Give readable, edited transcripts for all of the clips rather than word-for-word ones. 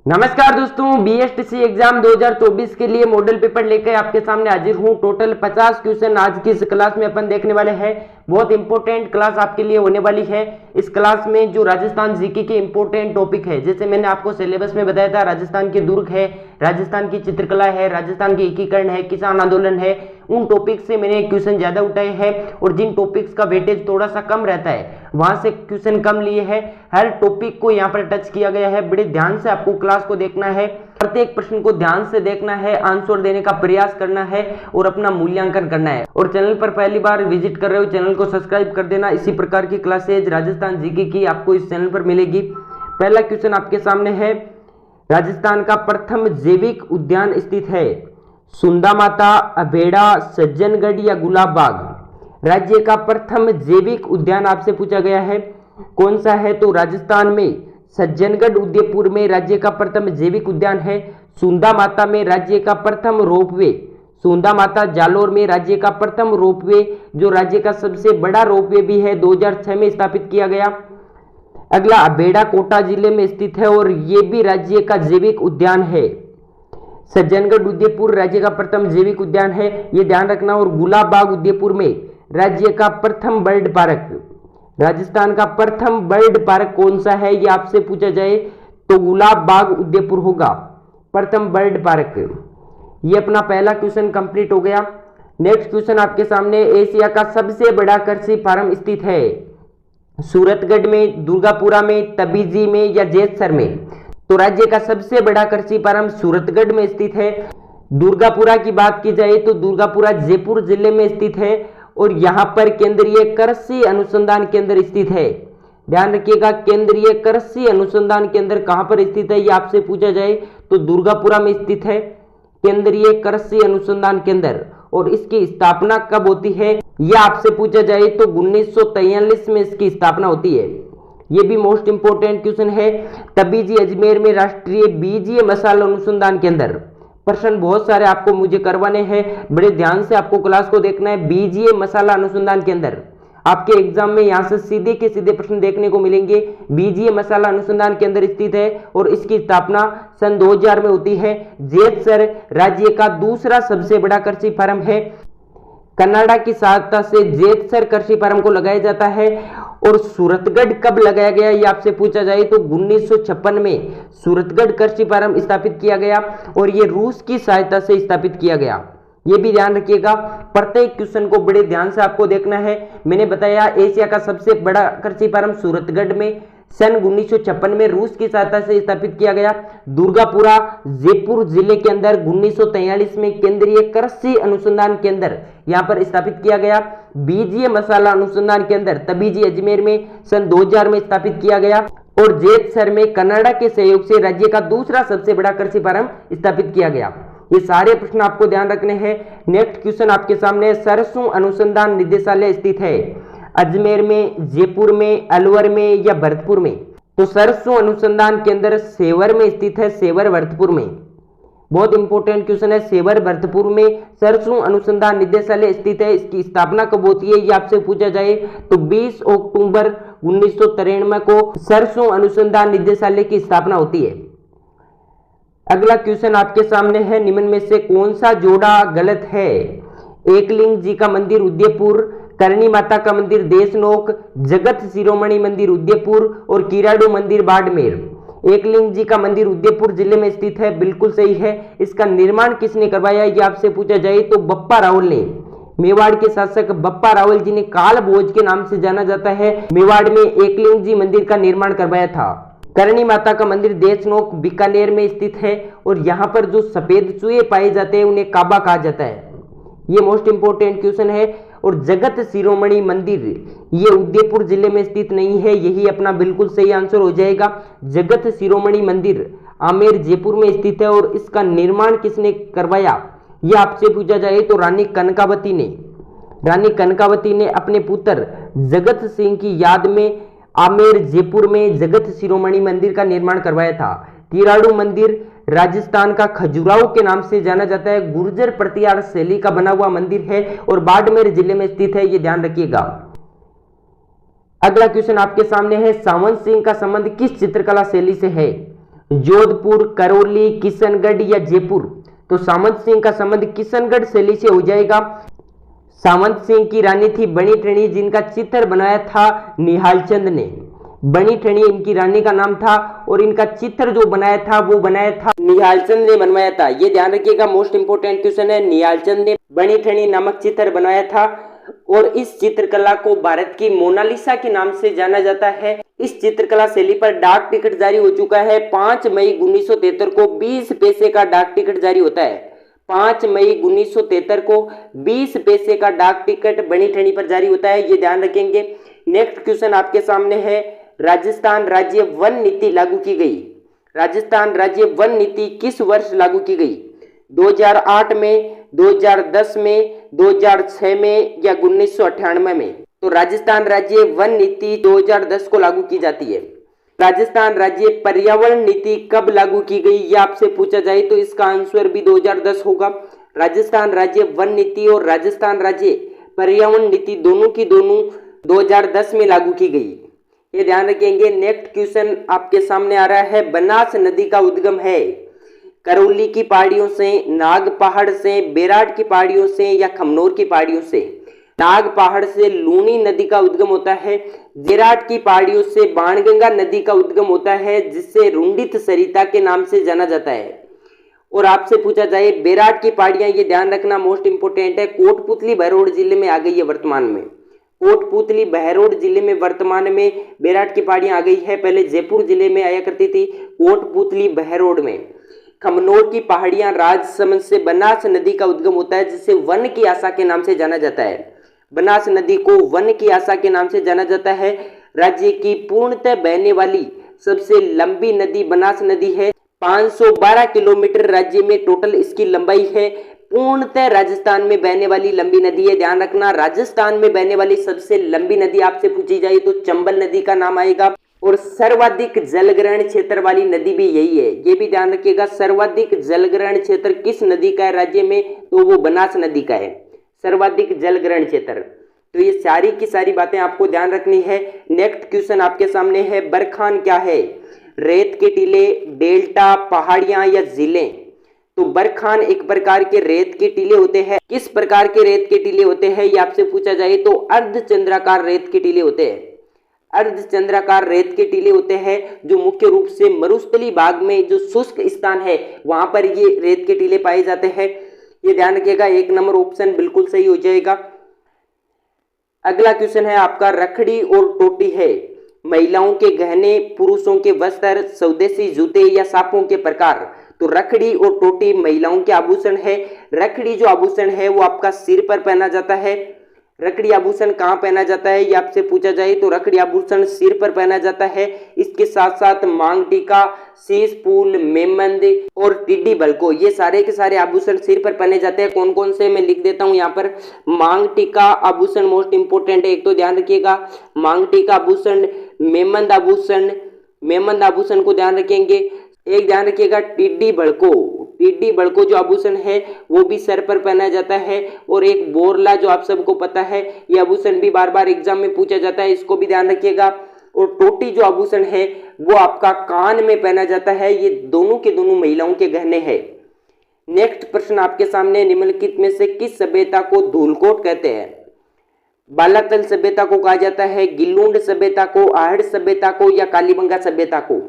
नमस्कार दोस्तों, BSTC exam 2024 के लिए मॉडल पेपर लेकर आपके सामने हाजिर हूं। टोटल 50 क्वेश्चन आज की इस क्लास में अपन देखने वाले हैं। बहुत इंपॉर्टेंट क्लास आपके लिए होने वाली है। इस क्लास में जो राजस्थान जीके के इंपॉर्टेंट टॉपिक है, जैसे मैंने आपको सिलेबस में बताया था, राजस्थान के दुर्ग है, राजस्थान की चित्रकला है, राजस्थान के एकीकरण है, किसान आंदोलन है, उन टॉपिक से मैंने क्वेश्चन ज्यादा उठाए हैं और जिन टॉपिक्स का वेटेज थोड़ा सा कम रहता है वहां से क्वेश्चन कम लिए हैं। हर टॉपिक को यहाँ पर टच किया गया है। बड़े ध्यान से आपको क्लास को देखना है, प्रत्येक प्रश्न को ध्यान से देखना है, आंसर देने का प्रयास करना है और अपना मूल्यांकन करना है। और चैनल पर पहली बार विजिट कर रहे हो, चैनल को सब्सक्राइब कर देना। इसी प्रकार की क्लासेज राजस्थान जीके की आपको इस चैनल पर मिलेगी। पहला क्वेश्चन आपके सामने है, राजस्थान का प्रथम जैविक उद्यान स्थित है सुंदा माता, अभेड़ा, सज्जनगढ़ या गुलाब बाग। राज्य का प्रथम जैविक उद्यान आपसे पूछा गया है, कौन सा है? तो राजस्थान में सज्जनगढ़ उदयपुर में राज्य का प्रथम जैविक उद्यान है। सुंदा माता में राज्य का प्रथम रोपवे, सुंदा माता जालोर में राज्य का प्रथम रोपवे, जो राज्य का सबसे बड़ा रोपवे भी है, 2006 में स्थापित किया गया। अगला अभेड़ा कोटा जिले में स्थित है और ये भी राज्य का जैविक उद्यान है। सज्जनगढ़ उदयपुर राज्य का प्रथम जैविक उद्यान है, ये ध्यान रखना। और गुलाब बाग उदयपुर में राज्य का प्रथम बर्ड पार्क, राजस्थान का प्रथम बर्ड पार्क कौन सा है ये आपसे पूछा जाए तो गुलाब बाग उदयपुर होगा प्रथम बर्ड पार्क। ये अपना पहला क्वेश्चन कंप्लीट हो गया। नेक्स्ट क्वेश्चन आपके सामने, एशिया का सबसे बड़ा कृषि फार्म स्थित है सूरतगढ़ में, दुर्गापुरा में, तबीजी में या जैतसर में। तो राज्य का सबसे बड़ा कृषि फार्म सूरतगढ़ में स्थित है। दुर्गापुरा की बात की जाए तो दुर्गापुरा जयपुर जिले में स्थित है और यहां पर केंद्रीय कृषि अनुसंधान केंद्र स्थित है। ध्यान रखिएगा, केंद्रीय कृषि अनुसंधान केंद्र कहां पर स्थित है ये आपसे पूछा जाए तो दुर्गापुरा में स्थित है केंद्रीय कृषि अनुसंधान केंद्र। और इसकी स्थापना कब होती है यह आपसे पूछा जाए तो 1943 में इसकी स्थापना होती है। ये भी मोस्ट इंपोर्टेंट क्वेश्चन है। तबीजी अजमेर में राष्ट्रीय बीजीय मसाला अनुसंधान केंद्र। प्रश्न बहुत सारे आपको मुझे करवाने हैं, बड़े ध्यान से आपको क्लास को देखना है। बीजीय मसाला अनुसंधान केंद्र आपके एग्जाम में यहां से सीधे के सीधे प्रश्न देखने को मिलेंगे। बीजीय मसाला अनुसंधान केंद्र स्थित है और इसकी स्थापना सन 2000 में होती है। जैतसर राज्य का दूसरा सबसे बड़ा कृषि फार्म है। कनाडा की सहायता से जैतसर कृषि फार्म को लगाया जाता है। और सूरतगढ़ कब लगाया गया ये आपसे पूछा जाए तो 1956 में सूरतगढ़ कृषि फार्म स्थापित किया गया और ये रूस की सहायता से स्थापित किया गया। ये भी ध्यान रखिएगा, प्रत्येक क्वेश्चन को बड़े ध्यान से आपको देखना है। मैंने बताया एशिया का सबसे बड़ा कृषि फार्म सूरतगढ़ में सन 1956 में रूस की सहायता से स्थापित किया गया। दुर्गापुरा जयपुर जिले के अंदर 1943 में केंद्रीय कृषि अनुसंधान केंद्र यहां पर स्थापित किया गया। बीजीय मसाला अनुसंधान केंद्र तबीजी अजमेर में सन 2000 में स्थापित किया गया। और जैतसर में कनाडा के सहयोग से राज्य का दूसरा सबसे बड़ा कृषि फार्म स्थापित किया गया। ये सारे प्रश्न आपको ध्यान रखने हैं। नेक्स्ट क्वेश्चन आपके सामने, सरसों अनुसंधान निदेशालय स्थित है अजमेर में, जयपुर में, अलवर में या भरतपुर में। तो सरसों अनुसंधान केंद्र सेवर में स्थित है, सेवर भरतपुर में। बहुत इंपॉर्टेंट क्वेश्चन है, सेवर भरतपुर में सरसों अनुसंधान निदेशालय स्थित है। इसकी स्थापना कब होती है ये आपसे पूछा जाए तो 20 अक्टूबर 1993 को सरसों अनुसंधान निदेशालय की स्थापना होती है। अगला क्वेश्चन आपके सामने है, निम्न में से कौन सा जोड़ा गलत है? एकलिंग जी का मंदिर उदयपुर, करणी माता का मंदिर देशनोक, जगत शिरोमणि मंदिर उदयपुर और किराड़ू मंदिर बाड़मेर। एकलिंग जी का मंदिर उदयपुर जिले में स्थित है, बिल्कुल सही है। इसका निर्माण किसने करवाया ये आपसे पूछा जाए तो बप्पा रावल ने। मेवाड़ के शासक बप्पा रावल जी ने काल भोज के नाम से जाना जाता है, मेवाड़ में एकलिंग जी मंदिर का निर्माण करवाया था। करणी माता का मंदिर देशनोक बीकानेर में स्थित है और यहाँ पर जो सफेद चूहे पाए जाते हैं उन्हें काबा कहा जाता है। ये मोस्ट इंपोर्टेंट क्वेश्चन है। और जगत शिरोमणि मंदिर ये उदयपुर जिले में स्थित नहीं है, यही अपना बिल्कुल सही आंसर हो जाएगा। जगत शिरोमणि मंदिर आमेर जयपुर में स्थित है और इसका निर्माण किसने करवाया ये आपसे पूछा जाए तो रानी कनकावती ने। रानी कनकावती ने अपने पुत्र जगत सिंह की याद में आमेर जयपुर में जगत शिरोमणि मंदिर का निर्माण करवाया था। किराड़ू मंदिर राजस्थान का खजुराहो के नाम से जाना जाता है, गुर्जर प्रतिहार शैली का बना हुआ मंदिर है और बाड़मेर जिले में स्थित है, ये ध्यान रखिएगा। अगला क्वेश्चन आपके सामने है, सावंत सिंह का संबंध किस चित्रकला शैली से है? जोधपुर, करौली, किशनगढ़ या जयपुर? तो सामंत सिंह का संबंध किशनगढ़ शैली से हो जाएगा। सामंत सिंह की रानी थी बनी ठणी, जिनका चित्र बनाया था निहाल चंद ने। बनी ठणी इनकी रानी का नाम था और इनका चित्र जो बनाया था वो बनाया था निहाल चंद ने बनवाया था। ये ध्यान रखिएगा, मोस्ट इंपोर्टेंट क्वेश्चन है। निहाल चंद ने बनी ठणी नामक चित्र बनाया था और इस चित्रकला को भारत की मोनालिसा के नाम से जाना जाता है। इस चित्रकला शैली पर डाक टिकट जारी हो चुका है। 5 मई 1973 को 20 पैसे का डाक टिकट जारी होता है। 5 मई 1973 को 20 पैसे का डाक टिकट बनी ठणी पर जारी होता है, ये ध्यान रखेंगे। नेक्स्ट क्वेश्चन आपके सामने है, राजस्थान राज्य वन नीति लागू की गई। राजस्थान राज्य वन नीति किस वर्ष लागू की गई? 2008 में, 2010 में, 2006 में या 1998 में? तो राजस्थान राज्य वन नीति 2010 को लागू की जाती है। राजस्थान राज्य पर्यावरण नीति कब लागू की गई, यह आपसे पूछा जाए तो इसका आंसर भी 2010 होगा। राजस्थान राज्य वन नीति और राजस्थान राज्य पर्यावरण नीति दोनों की दोनों 2010 में लागू की गई, ये ध्यान रखेंगे। नेक्स्ट क्वेश्चन आपके सामने आ रहा है, बनास नदी का उद्गम है करौली की पहाड़ियों से, नाग पहाड़ से, बेराट की पहाड़ियों से या खमनोर की पहाड़ियों से? नाग पहाड़ से लूनी नदी का उद्गम होता है। बेराट की पहाड़ियों से बाणगंगा नदी का उद्गम होता है, जिससे रुंडित सरिता के नाम से जाना जाता है। और आपसे पूछा जाए बेराट की पहाड़ियां, ये ध्यान रखना मोस्ट इंपोर्टेंट है, कोटपुतली बहरोड जिले में आ गई है वर्तमान में। कोटपुतली बहरोड जिले में वर्तमान में बेराट की पहाड़ियां आ गई है, पहले जयपुर जिले में आया करती थी, कोटपुतली बहरोड में। खमनोर की पहाड़ियां राजसमंद से बनास नदी का उद्गम होता है, जिसे वन की आशा के नाम से जाना जाता है। बनास नदी को वन की आशा के नाम से जाना जाता है। राज्य की पूर्णतः बहने वाली सबसे लंबी नदी बनास नदी है। 512 किलोमीटर राज्य में टोटल इसकी लंबाई है। पूर्णतः राजस्थान में बहने वाली लंबी नदी है, ध्यान रखना। राजस्थान में बहने वाली सबसे लंबी नदी आपसे पूछी जाए तो चंबल नदी का नाम आएगा। और सर्वाधिक जलग्रहण क्षेत्र वाली नदी भी यही है, ये भी ध्यान रखिएगा। सर्वाधिक जलग्रहण क्षेत्र किस नदी का है राज्य में? तो वो बनास नदी का है, सर्वाधिक जलग्रहण क्षेत्र। तो ये सारी की सारी बातें आपको ध्यान रखनी है। नेक्स्ट क्वेश्चन आपके सामने है, बरखान क्या है? रेत के टीले, डेल्टा, पहाड़ियां या जिले? तो बरखान एक प्रकार के रेत के टीले होते हैं। किस प्रकार के रेत के टीले होते हैं ये आपसे पूछा जाए तो अर्धचंद्राकार रेत के टीले होते हैं। अर्धचंद्राकार रेत के टीले होते हैं, जो मुख्य रूप से मरुस्थलीय भाग में जो शुष्क स्थान है वहां पर ये रेत के टीले पाए जाते हैं, ये ध्यान रखिएगा। 1 नंबर ऑप्शन बिल्कुल सही हो जाएगा। अगला क्वेश्चन है आपका, रखड़ी और टोटी है महिलाओं के गहने, पुरुषों के वस्त्र, स्वदेशी जूते या सांपों के प्रकार? तो रखड़ी और टोटी महिलाओं के आभूषण है। रखड़ी जो आभूषण है वो आपका सिर पर पहना जाता है। रखड़ी आभूषण कहाँ पहना जाता है ये आपसे पूछा जाए तो रखड़ी आभूषण सिर पर पहना जाता है। इसके साथ साथ मांग टीका, शीश फूल, मेमंद और टिड्डी बलको, ये सारे के सारे आभूषण सिर पर पहने जाते हैं। कौन कौन से मैं लिख देता हूँ यहाँ पर। मांग टीका आभूषण मोस्ट इंपोर्टेंट है, एक तो ध्यान रखिएगा, मांग टीका आभूषण, मेमंद आभूषण, मेमंद आभूषण को ध्यान रखेंगे। एक ध्यान रखिएगा, टिड्डी बड़को, टिड्डी बड़को जो आभूषण है वो भी सर पर पहना जाता है। और एक बोरला जो आप सबको पता है, ये आभूषण भी बार बार एग्जाम में पूछा जाता है, इसको भी ध्यान रखिएगा। और टोटी जो आभूषण है वो आपका कान में पहना जाता है। ये दोनों के दोनों महिलाओं के गहने हैं। नेक्स्ट प्रश्न आपके सामने, निम्नलिखित में से किस सभ्यता को धूलकोट कहते हैं? बालातल सभ्यता को कहा जाता है, गिल्लूंड सभ्यता को, आहड़ सभ्यता को या कालीबंगा सभ्यता को?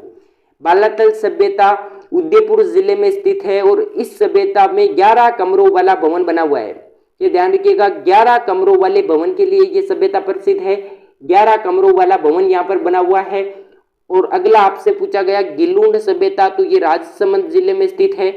बालातल सभ्यता उदयपुर जिले में स्थित है और इस सभ्यता में 11 कमरों वाला भवन बना हुआ है, ये ध्यान रखिएगा। 11 कमरों वाले भवन के लिए ये सभ्यता प्रसिद्ध है। 11 कमरों वाला भवन यहाँ पर बना हुआ है। और अगला आपसे पूछा गया गिल्लूंड सभ्यता, तो ये राजसमंद जिले में स्थित है।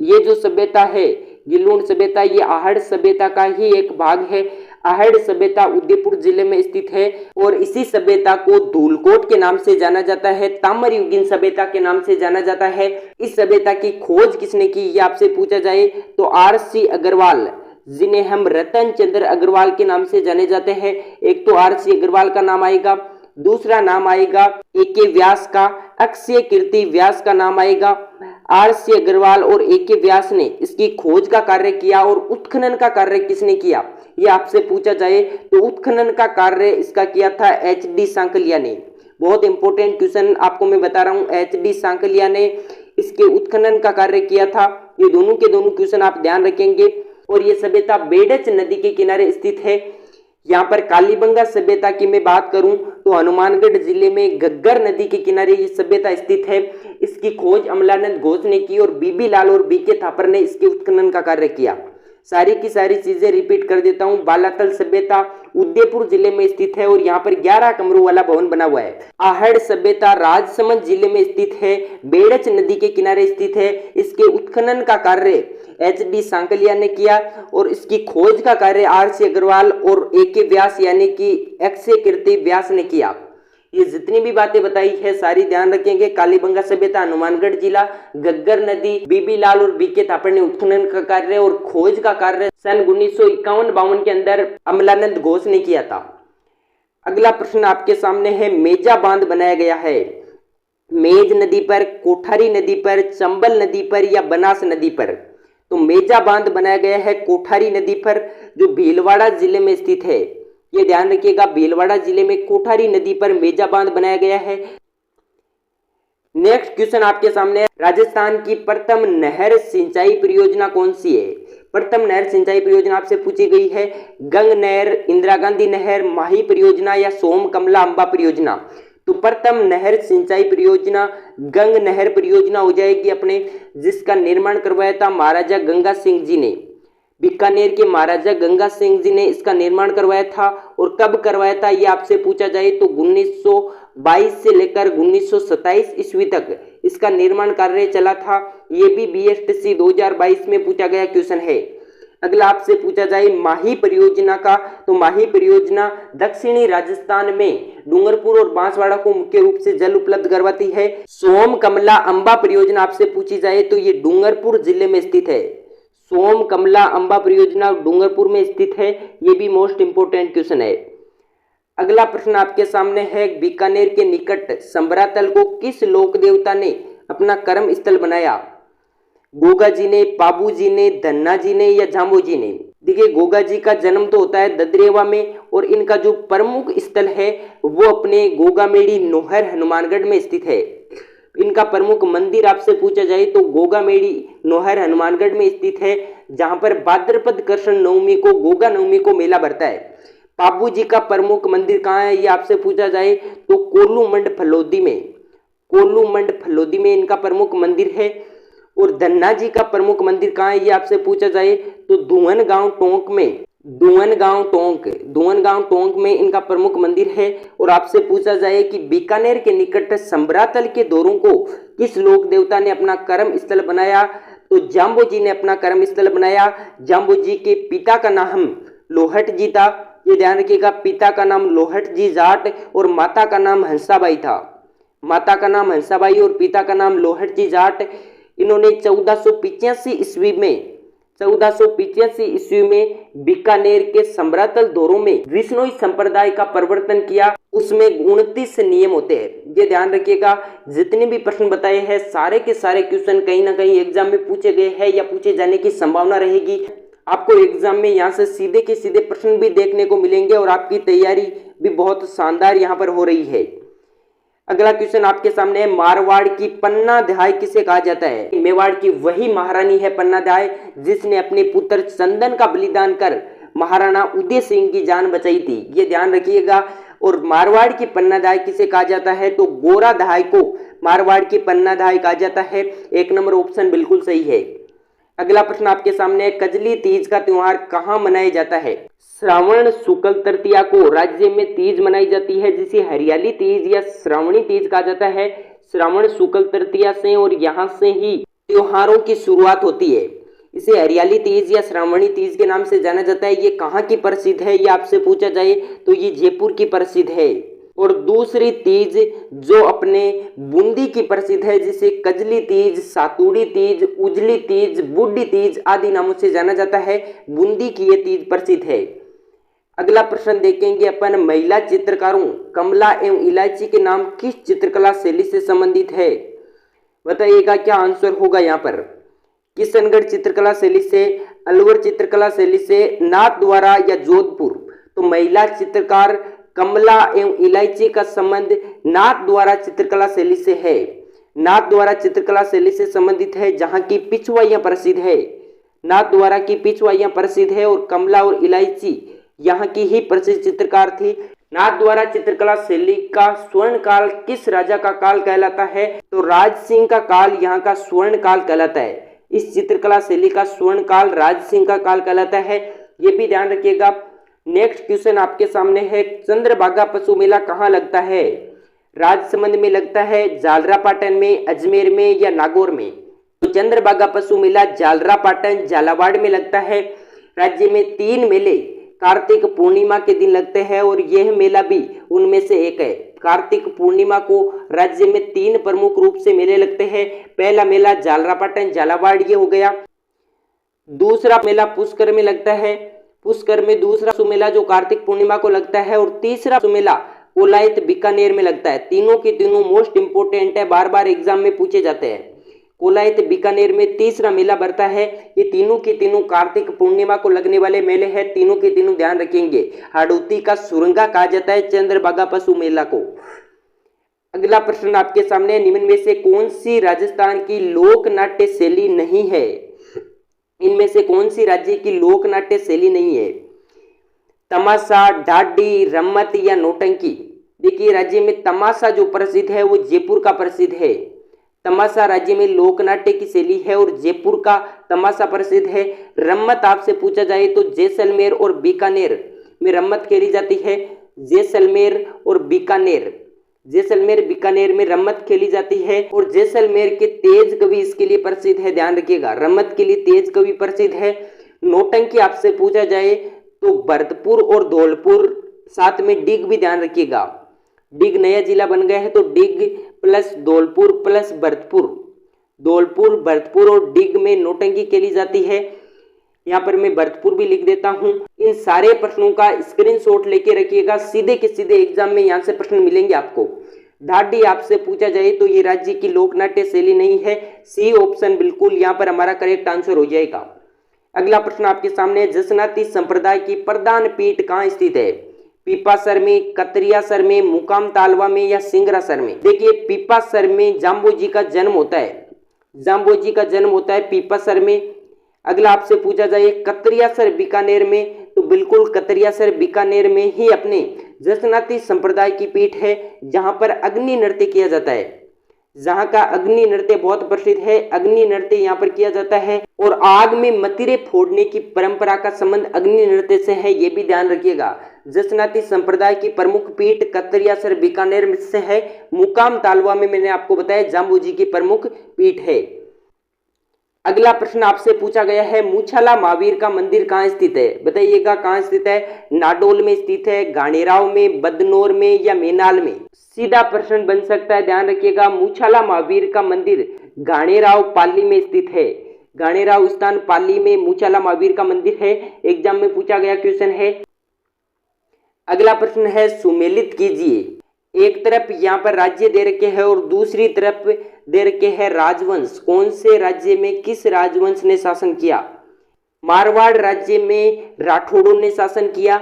ये जो सभ्यता है गिल्लूंड सभ्यता, ये आहड़ सभ्यता का ही एक भाग है। आहड़ सभ्यता उदयपुर जिले में स्थित है और इसी सभ्यता को धूलकोट के नाम से जाना जाता है, ताम्रयुगीन सभ्यता के नाम से जाना जाता है। इस सभ्यता की खोज किसने की ये आपसे पूछा जाए तो RC अग्रवाल, जिन्हें हम रतन चंद्र अग्रवाल के नाम से जाने जाते हैं। एक तो RC अग्रवाल का नाम आएगा, दूसरा नाम आएगा AK व्यास का, अक्षय कीर्ति व्यास का नाम आएगा। RC अग्रवाल और AK व्यास ने इसकी खोज का कार्य किया और उत्खनन का कार्य किसने किया ये आपसे पूछा जाए तो उत्खनन का कार्य इसका किया था HD सांकलिया ने। बहुत इंपॉर्टेंट क्वेश्चन आपको मैं बता रहा हूँ। एच.डी. सांकलिया ने इसके उत्खनन का कार्य किया था। ये दोनों के दोनों क्वेश्चन आप ध्यान रखेंगे। और ये सभ्यता बेडच नदी के किनारे स्थित है। यहाँ पर कालीबंगा सभ्यता की मैं बात करूं तो हनुमानगढ़ जिले में घग्गर नदी के किनारे ये सभ्यता स्थित है। इसकी खोज अमलानंद घोष ने की और बीबी लाल और बीके थापर ने इसके उत्खनन का कार्य किया। सारी की सारी चीजें रिपीट कर देता हूं। बालातल सभ्यता उदयपुर जिले में स्थित है और यहाँ पर 11 कमरों वाला भवन बना हुआ है। आहड़ सभ्यता राजसमंद जिले में स्थित है, बेड़च नदी के किनारे स्थित है। इसके उत्खनन का कार्य एच.डी. सांकलिया ने किया और इसकी खोज का कार्य आर.सी. अग्रवाल और ए.के. व्यास यानी कि अक्षय कीर्ति व्यास ने किया। ये जितनी भी बातें बताई है सारी ध्यान रखेंगे। कालीबंगा सभ्यता, हनुमानगढ़ जिला, घग्गर नदी, बीबी लाल और बीके थापड़ ने उत्खनन का कार्य और खोज का कार्य सन 1951-52 के अंदर अमलानंद घोष ने किया था। अगला प्रश्न आपके सामने है, मेजा बांध बनाया गया है मेज नदी पर, कोठारी नदी पर, चंबल नदी पर या बनास नदी पर? तो मेजा बांध बनाया गया है कोठारी नदी पर, जो भीलवाड़ा जिले में स्थित है। ये ध्यान रखिएगा, भीलवाड़ा जिले में कोठारी नदी पर मेजा बांध बनाया गया है। नेक्स्ट क्वेश्चन आपके सामने है, राजस्थान की प्रथम नहर सिंचाई परियोजना कौन सी है? प्रथम नहर सिंचाई परियोजना आपसे पूछी गई है। गंग नहर, इंदिरा गांधी नहर, माही परियोजना या सोम कमला अंबा परियोजना? तो प्रथम नहर सिंचाई परियोजना गंग नहर परियोजना हो जाएगी अपने, जिसका निर्माण करवाया था महाराजा गंगा सिंह जी ने। बीकानेर के महाराजा गंगा सिंह जी ने इसका निर्माण करवाया था। और कब करवाया था ये आपसे पूछा जाए तो 1922 से लेकर 1927 ईस्वी तक इसका निर्माण कार्य चला था। ये भी बीएसटीसी 2022 में पूछा गया क्वेश्चन है। अगला आपसे पूछा जाए माही परियोजना का, तो माही परियोजना दक्षिणी राजस्थान में डूंगरपुर और बांसवाड़ा को मुख्य रूप से जल उपलब्ध करवाती है। सोम कमला अंबा परियोजना आपसे पूछी जाए तो ये डूंगरपुर जिले में स्थित है। सोम कमला अंबा परियोजना डूंगरपुर में स्थित है। ये भी मोस्ट इंपोर्टेंट क्वेश्चन है। अगला प्रश्न आपके सामने है, बीकानेर के निकट संबरातल को किस लोक देवता ने अपना कर्म स्थल बनाया? गोगा जी ने, पाबू जी ने, धन्ना जी ने या जाम्बो जी ने? देखिए, गोगा जी का जन्म तो होता है ददरेवा में और इनका जो प्रमुख स्थल है वो अपने गोगामेड़ी नोहर हनुमानगढ़ में स्थित है। इनका प्रमुख मंदिर आपसे पूछा जाए तो गोगामेड़ी नोहर हनुमानगढ़ में स्थित है, जहां पर भाद्रपद कृष्ण नवमी को गोगा नवमी को मेला भरता है। पाबू जी का प्रमुख मंदिर कहाँ है ये आपसे पूछा जाए तो कोल्लूमंड फलोदी में, कोल्लूमंड फलोदी में इनका प्रमुख मंदिर है। और धन्ना जी का प्रमुख मंदिर कहाँ है ये आपसे पूछा जाए तो धुवन टोंक में, धुवन टोंक में इनका प्रमुख मंदिर है। और आपसे पूछा जाए कि बीकानेर के निकट संबरातल के दौरों को किस लोक देवता ने अपना कर्म स्थल बनाया? तो जाम्बो जी ने अपना कर्म स्थल बनाया। जाम्बो जी के पिता का नाम लोहट जी था। ये ध्यान रखिएगा, पिता का नाम लोहट जी जाट और माता का नाम हंसाबाई था। माता का नाम हंसाबाई और पिता का नाम लोहट जी जाट। इन्होंने 1485 ईस्वी में बीकानेर के संबरातल दौरों में विष्णोई संप्रदाय का प्रवर्तन किया। उसमें 29 नियम होते हैं। ये ध्यान रखिएगा, जितने भी प्रश्न बताए हैं सारे के सारे क्वेश्चन कहीं ना कहीं एग्जाम में पूछे गए हैं या पूछे जाने की संभावना रहेगी। आपको एग्जाम में यहाँ से सीधे के सीधे प्रश्न भी देखने को मिलेंगे और आपकी तैयारी भी बहुत शानदार यहाँ पर हो रही है। अगला क्वेश्चन आपके सामने है, मारवाड़ की पन्नाधाय किसे कहा जाता है? मेवाड़ की वही महारानी है पन्नाधाय जिसने अपने पुत्र चंदन का बलिदान कर महाराणा उदय सिंह की जान बचाई थी। ये ध्यान रखिएगा। और मारवाड़ की पन्नाधाय किसे कहा जाता है तो गोराधाय को मारवाड़ की पन्नाधाय कहा जाता है। 1 नंबर ऑप्शन बिल्कुल सही है। अगला प्रश्न आपके सामने है, कजली तीज का त्योहार कहाँ मनाया जाता है? श्रावण शुक्ल तृतीया को राज्य में तीज मनाई जाती है जिसे हरियाली तीज या श्रावणी तीज कहा जाता है। श्रावण शुक्ल तृतीया से और यहाँ से ही त्योहारों की शुरुआत होती है। इसे हरियाली तीज या श्रावणी तीज के नाम से जाना जाता है। ये कहाँ की प्रसिद्ध है ये आपसे पूछा जाए तो ये जयपुर की प्रसिद्ध है। और दूसरी तीज जो अपने बूंदी की प्रसिद्ध है जिसे कजली तीज, सातुड़ी तीज, उजली तीज, बुड्ढी तीज आदि नामों से जाना जाता है। बूंदी की ये तीज प्रसिद्ध है। अगला प्रश्न देखेंगे अपन, महिला चित्रकारों कमला एवं इलायची के नाम किस चित्रकला शैली से संबंधित है? बताइएगा क्या आंसर होगा यहाँ पर। किशनगढ़ चित्रकला शैली से, अलवर चित्रकला शैली से, नाथ द्वारा या जोधपुर? तो महिला चित्रकार कमला एवं इलायची का संबंध नाथ द्वारा चित्रकला शैली से है। नाथ द्वारा चित्रकला शैली से संबंधित है, जहां की पिछवाइयां प्रसिद्ध है। नाथ द्वारा की पिछवाइयां प्रसिद्ध है और कमला और इलायची यहाँ की ही प्रसिद्ध चित्रकार थी। नाथ द्वारा चित्रकला शैली का स्वर्ण काल किस राजा का काल कहलाता है? तो राज सिंह का काल यहाँ का स्वर्ण काल कहलाता है। इस चित्रकला शैली का स्वर्ण काल राज सिंह का काल कहलाता है, ये भी ध्यान रखिएगा। नेक्स्ट क्वेश्चन आपके सामने है, चंद्रभागा पशु मेला कहाँ लगता है? राजसमंद में लगता है, झालरापाटन में, अजमेर में या नागौर में? तो चंद्रभागा पशु मेला झालरापाटन, झालावाड़ में लगता है। राज्य में 3 मेले कार्तिक पूर्णिमा के दिन लगते हैं और यह मेला भी उनमें से एक है। कार्तिक पूर्णिमा को राज्य में 3 प्रमुख रूप से मेले लगते हैं। पहला मेला झालरापाटन झालावाड़ ये हो गया। दूसरा मेला पुष्कर में लगता है, पुष्कर में दूसरा सुमेला जो कार्तिक पूर्णिमा को लगता है, और तीसरा सुमेला कोलायत बीकानेर में लगता है। तीनों के तीनों मोस्ट इंपोर्टेंट है, बार बार एग्जाम में पूछे जाते हैं। कोलायत बीकानेर में तीसरा मेला बढ़ता है। ये तीनों के तीनों कार्तिक पूर्णिमा को लगने वाले मेले हैं, तीनों के तीनों ध्यान रखेंगे। हाड़ौती का सुरंगा कहा जाता है चंद्रभागा पशु मेला को। अगला प्रश्न आपके सामने, निम्न में से कौन सी राजस्थान की लोक नाट्य शैली नहीं है? इनमें से कौन सी राज्य की लोक नाट्य शैली नहीं है? तमाशा, ढाडी, रम्मत या नौटंकी? देखिए, राज्य में तमाशा जो प्रसिद्ध है वो जयपुर का प्रसिद्ध है। तमाशा राज्य में लोकनाट्य की शैली है और जयपुर का तमाशा प्रसिद्ध है। रम्मत आपसे पूछा जाए तो जैसलमेर और बीकानेर में रम्मत खेली जाती है। जैसलमेर और बीकानेर, जैसलमेर बीकानेर में रम्मत खेली जाती है। और जैसलमेर के तेज कवि इसके लिए प्रसिद्ध है, ध्यान रखिएगा, रम्मत के लिए तेज कवि प्रसिद्ध है। नौटंकी आपसे पूछा जाए तो भरतपुर और धौलपुर, साथ में डिग भी ध्यान रखिएगा। डिग नया जिला बन गया है तो डिग प्लस धौलपुर प्लस भरतपुर, धौलपुर, भरतपुर और डिग में नौटंकी खेली जाती है। यहाँ पर मैं भरतपुर भी लिख देता हूँ। इन सारे प्रश्नों का स्क्रीनशॉट लेके रखिएगा, सीधे के सीधे एग्जाम में यहाँ से प्रश्न मिलेंगे आपको। ढाडी आपसे पूछा जाए तो ये राज्य की लोकनाट्य शैली नहीं है। सी ऑप्शन बिल्कुल यहाँ पर हमारा करेक्ट आंसर हो जाएगा। अगला प्रश्न आपके सामने, जसनाती संप्रदाय की प्रधान पीठ कहाँ स्थित है? पीपासर में, कतरियासर में, मुकाम तालवा में या सिंगरासर में? देखिए, पीपासर में जाम्बोजी का जन्म होता है, जाम्बोजी का जन्म होता है पीपासर में। अगला आपसे पूछा जाए कतरियासर बीकानेर में, तो बिल्कुल कतरियासर बीकानेर में ही अपने जसनाती संप्रदाय की पीठ है, जहां पर अग्नि नृत्य किया जाता है, जहां का अग्नि नृत्य बहुत प्रसिद्ध है। अग्नि नृत्य यहाँ पर किया जाता है और आग में मतिरे फोड़ने की परंपरा का संबंध अग्नि नृत्य से है, ये भी ध्यान रखिएगा। जसनाती संप्रदाय की प्रमुख पीठ कतरियासर बीकानेर से है। मुकाम तालवा में मैंने आपको बताया जाम्बोजी की प्रमुख पीठ है। अगला प्रश्न आपसे पूछा गया है, मूछाला महावीर का मंदिर कहाँ स्थित है? बताइएगा कहाँ स्थित है? नाडोल में स्थित है, गाणेराव में, बदनौर में या मेनाल में? सीधा प्रश्न बन सकता है, ध्यान रखिएगा। मूछाला महावीर का मंदिर गाणेराव पाली में स्थित है। गाणेराव स्थान पाली में मूछाला महावीर का मंदिर है। एग्जाम में पूछा गया क्वेश्चन है। अगला प्रश्न है, सुमेलित कीजिए। एक तरफ यहाँ पर राज्य दे रखे हैं और दूसरी तरफ दे रखे हैं राजवंश। कौन से राज्य में किस राजवंश ने शासन किया? मारवाड़ राज्य में राठौड़ों ने शासन किया।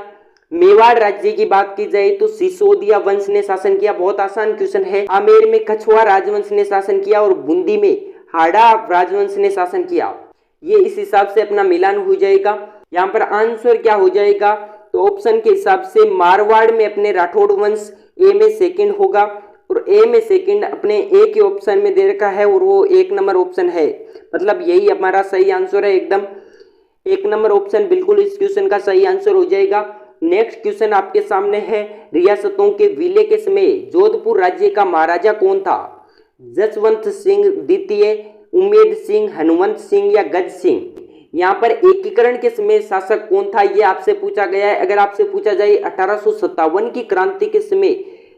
मेवाड़ राज्य की बात की जाए तो सिसोदिया वंश ने शासन किया। बहुत आसान क्वेश्चन है। आमेर में कछुआ राजवंश ने शासन किया और बूंदी में हाड़ा राजवंश ने शासन किया। ये इस हिसाब से अपना मिलान हो जाएगा। यहाँ पर आंसर क्या हो जाएगा? तो ऑप्शन के हिसाब से मारवाड़ में अपने राठौड़ वंश ए में सेकंड होगा और ए में सेकंड अपने ए के ऑप्शन में दे रखा है और वो 1 नंबर ऑप्शन है। मतलब यही हमारा सही आंसर है, एकदम 1 नंबर ऑप्शन बिल्कुल इस क्वेश्चन का सही आंसर हो जाएगा। नेक्स्ट क्वेश्चन आपके सामने है, रियासतों के विलय के समय जोधपुर राज्य का महाराजा कौन था? जसवंत सिंह द्वितीय, उमेद सिंह, हनुमंत सिंह या गज सिंह? यहाँ पर एकीकरण के समय शासक कौन था, ये आपसे पूछा गया है। अगर आपसे पूछा जाए 1857 की क्रांति के समय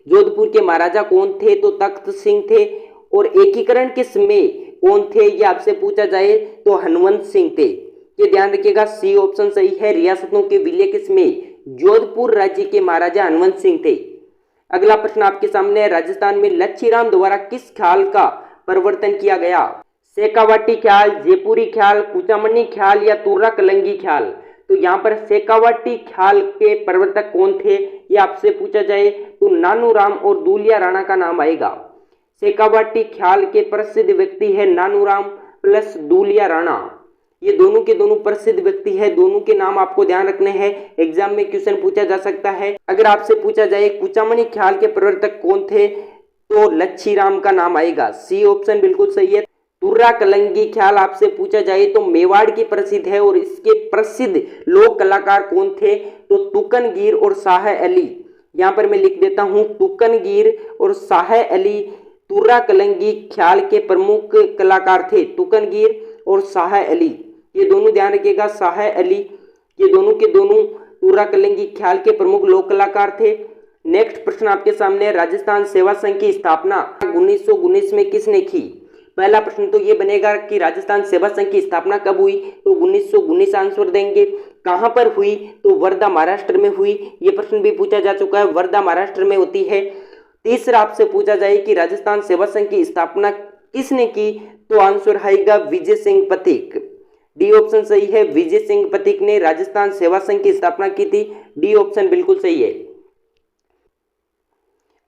जोधपुर के महाराजा कौन थे, तो तख्त सिंह थे। और एकीकरण के समय कौन थे, ये आपसे पूछा जाए तो हनुमंत सिंह थे। ये ध्यान रखिएगा, सी ऑप्शन सही है। रियासतों के विलय के समय जोधपुर राज्य के महाराजा हनुमंत सिंह थे। अगला प्रश्न आपके सामने है, राजस्थान में लच्छीराम द्वारा किस ख्याल का प्रवर्तन किया गया? शेखावाटी ख्याल, जयपुरी ख्याल, कुचामनी ख्याल या तुर्रा कलंगी ख्याल? तो यहाँ पर शेखावटी ख्याल के प्रवर्तक कौन थे ये आपसे पूछा जाए तो नानूराम और दूलिया राणा का नाम आएगा। शेखावटी ख्याल के प्रसिद्ध व्यक्ति है नानूराम प्लस दूलिया राणा, ये दोनों के दोनों प्रसिद्ध व्यक्ति है, दोनों के नाम आपको ध्यान रखने हैं, एग्जाम में क्वेश्चन पूछा जा सकता है। अगर आपसे पूछा जाए कुचामणी ख्याल के प्रवर्तक कौन थे तो लच्छीराम का नाम आएगा, सी ऑप्शन बिल्कुल सही है। तुर्रा कलंगी ख्याल आपसे पूछा जाए तो मेवाड़ की प्रसिद्ध है और इसके प्रसिद्ध लोक कलाकार कौन थे तो तुकनगीर और शाह अली। यहाँ पर मैं लिख देता हूँ तुकनगीर और शाह अली तुर्रा कलंगी ख्याल के प्रमुख कलाकार थे, तुकनगीर और शाह अली, ये दोनों ध्यान रखिएगा, शाह अली ये दोनों के दोनों तुर्रा कलंगी ख्याल के प्रमुख लोक कलाकार थे। नेक्स्ट प्रश्न आपके सामने, राजस्थान सेवा संघ की स्थापना 1919 में किसने की। पहला प्रश्न तो ये बनेगा कि राजस्थान सेवा संघ की स्थापना कब हुई तो 1919 आंसर देंगे। कहां पर हुई तो वर्धा महाराष्ट्र में हुई, ये प्रश्न भी पूछा जा चुका है, वर्धा महाराष्ट्र में होती है। तीसरा आपसे पूछा जाए कि राजस्थान सेवा संघ की स्थापना किसने की तो आंसर आएगा विजय सिंह पथिक, डी ऑप्शन सही है, विजय सिंह पथिक ने राजस्थान सेवा संघ की स्थापना की थी, डी ऑप्शन बिल्कुल सही है।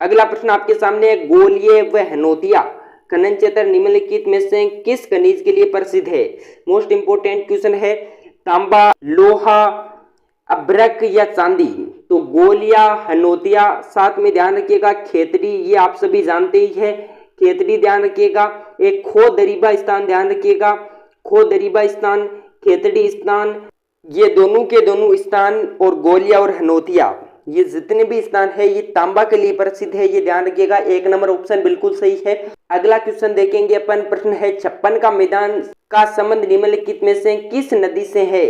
अगला प्रश्न आपके सामने है, गोलिये व हनोतिया खनन क्षेत्र निम्नलिखित में से किस खनिज के लिए प्रसिद्ध है। मोस्ट इंपोर्टेंट क्वेश्चन है, तांबा, लोहा, अभ्रक या चांदी। तो गोलिया, हनोतिया, साथ में ध्यान रखिएगा खेतड़ी, ये आप सभी जानते ही है, खेतड़ी ध्यान रखिएगा। एक खो दरीबा स्थान ध्यान रखिएगा, खो दरीबा स्थान, खेतड़ी स्थान, ये दोनों के दोनों स्थान और गोलिया और हनोतिया ये जितने भी स्थान है ये तांबा के लिए प्रसिद्ध है, ये ध्यान रखिएगा, एक नंबर ऑप्शन बिल्कुल सही है। अगला क्वेश्चन देखेंगे अपन, प्रश्न है छप्पन का मैदान का संबंध निम्नलिखित में से किस नदी से है।